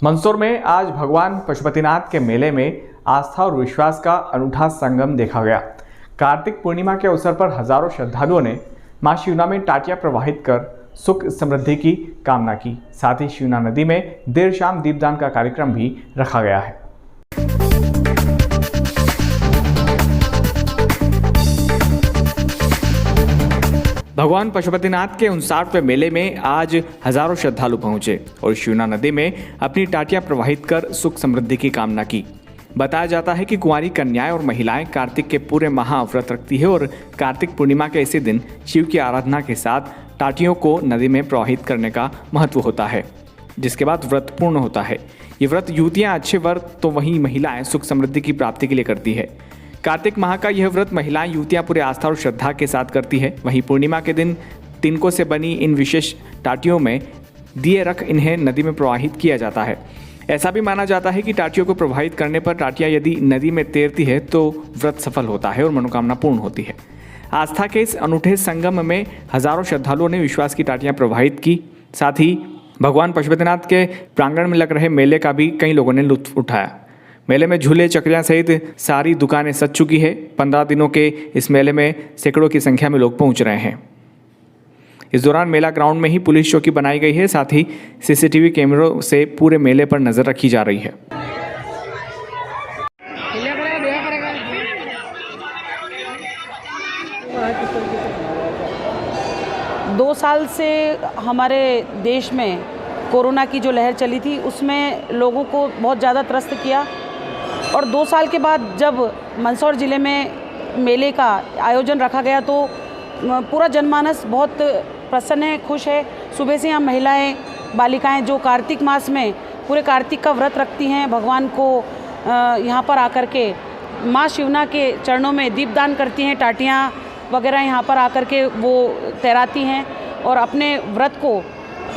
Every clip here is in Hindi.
मंदसौर में आज भगवान पशुपतिनाथ के मेले में आस्था और विश्वास का अनूठा संगम देखा गया। कार्तिक पूर्णिमा के अवसर पर हजारों श्रद्धालुओं ने मां शिवना में टाटियां प्रवाहित कर सुख समृद्धि की कामना की। साथ ही शिवना नदी में देर शाम दीपदान का कार्यक्रम भी रखा गया है। भगवान पशुपतिनाथ के 59वें मेले में आज हजारों श्रद्धालु पहुंचे और शिवना नदी में अपनी टाटियां प्रवाहित कर सुख समृद्धि की कामना की। बताया जाता है कि कुंवारी कन्याएं और महिलाएं कार्तिक के पूरे माह व्रत रखती है और कार्तिक पूर्णिमा के इसी दिन शिव की आराधना के साथ टाटियों को नदी में प्रवाहित करने का महत्व होता है, जिसके बाद व्रत पूर्ण होता है। ये व्रत युवतियाँ अच्छे व्रत तो वहीं महिलाएं सुख समृद्धि की प्राप्ति के लिए करती है। कार्तिक माह का यह व्रत महिलाएं युवतियां पूरे आस्था और श्रद्धा के साथ करती है। वहीं पूर्णिमा के दिन तिनकों से बनी इन विशेष टाटियों में दिए रख इन्हें नदी में प्रवाहित किया जाता है। ऐसा भी माना जाता है कि टाटियों को प्रवाहित करने पर टाटियां यदि नदी में तैरती है तो व्रत सफल होता है और मनोकामना पूर्ण होती है। आस्था के इस अनूठे संगम में हजारों श्रद्धालुओं ने विश्वास की टाटियां प्रवाहित की। साथ ही भगवान पशुपतिनाथ के प्रांगण में लग रहे मेले का भी कई लोगों ने लुत्फ उठाया। मेले में झूले चक्रियां सहित सारी दुकानें सज चुकी है। 15 दिनों के इस मेले में सैकड़ों की संख्या में लोग पहुंच रहे हैं। इस दौरान मेला ग्राउंड में ही पुलिस चौकी बनाई गई है। साथ ही सीसीटीवी कैमरों से पूरे मेले पर नजर रखी जा रही है। 2 साल से हमारे देश में कोरोना की जो लहर चली थी उसमें लोगों को बहुत ज़्यादा त्रस्त किया और 2 साल के बाद जब मंदसौर ज़िले में मेले का आयोजन रखा गया तो पूरा जनमानस बहुत प्रसन्न है, खुश है। सुबह से यहाँ महिलाएं, बालिकाएं जो कार्तिक मास में पूरे कार्तिक का व्रत रखती हैं, भगवान को यहाँ पर आकर के माँ शिवना के चरणों में दीपदान करती हैं, टाटियाँ वगैरह यहाँ पर आकर के वो तैराती हैं और अपने व्रत को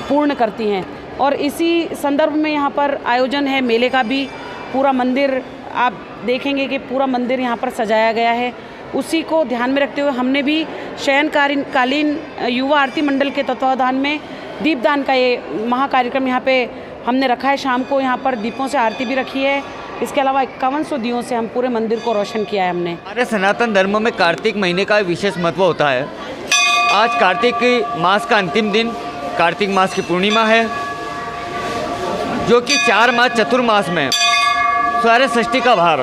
पूर्ण करती हैं। और इसी संदर्भ में यहाँ पर आयोजन है मेले का भी। पूरा मंदिर आप देखेंगे कि पूरा मंदिर यहाँ पर सजाया गया है। उसी को ध्यान में रखते हुए हमने भी शयनकालीन युवा आरती मंडल के तत्वावधान में दीपदान का ये महाकार्यक्रम यहाँ पे हमने रखा है। शाम को यहाँ पर दीपों से आरती भी रखी है। इसके अलावा 5100 दियों से हम पूरे मंदिर को रोशन किया है हमने। हमारे सनातन धर्म में कार्तिक महीने का विशेष महत्व होता है। आज कार्तिक मास का अंतिम दिन कार्तिक मास की पूर्णिमा है, जो कि 4 मास चतुर्मास में सारे षष्ठी का भार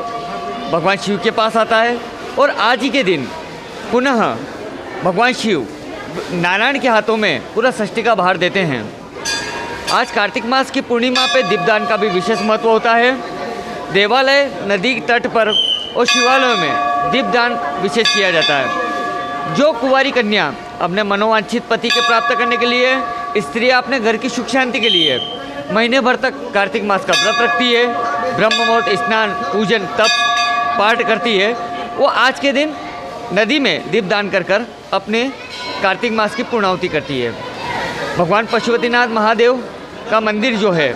भगवान शिव के पास आता है और आज ही के दिन पुनः भगवान शिव नारायण के हाथों में पूरा षष्ठी का भार देते हैं। आज कार्तिक मास की पूर्णिमा पे दीपदान का भी विशेष महत्व होता है। देवालय, नदी तट पर और शिवालयों में दीपदान विशेष किया जाता है। जो कुंवारी कन्या अपने मनोवांछित पति के प्राप्त करने के लिए, स्त्रियां अपने घर की सुख शांति के लिए महीने भर तक कार्तिक मास का व्रत रखती है, ब्रह्म मुहूर्त, स्नान, पूजन, तप, पाठ करती है, वो आज के दिन नदी में दीपदान कर अपने कार्तिक मास की पूर्णाहुति करती है। भगवान पशुपतिनाथ महादेव का मंदिर जो है,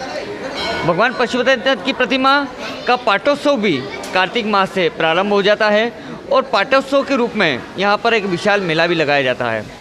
भगवान पशुपतिनाथ की प्रतिमा का पाटोत्सव भी कार्तिक मास से प्रारंभ हो जाता है और पाटोत्सव के रूप में यहाँ पर एक विशाल मेला भी लगाया जाता है।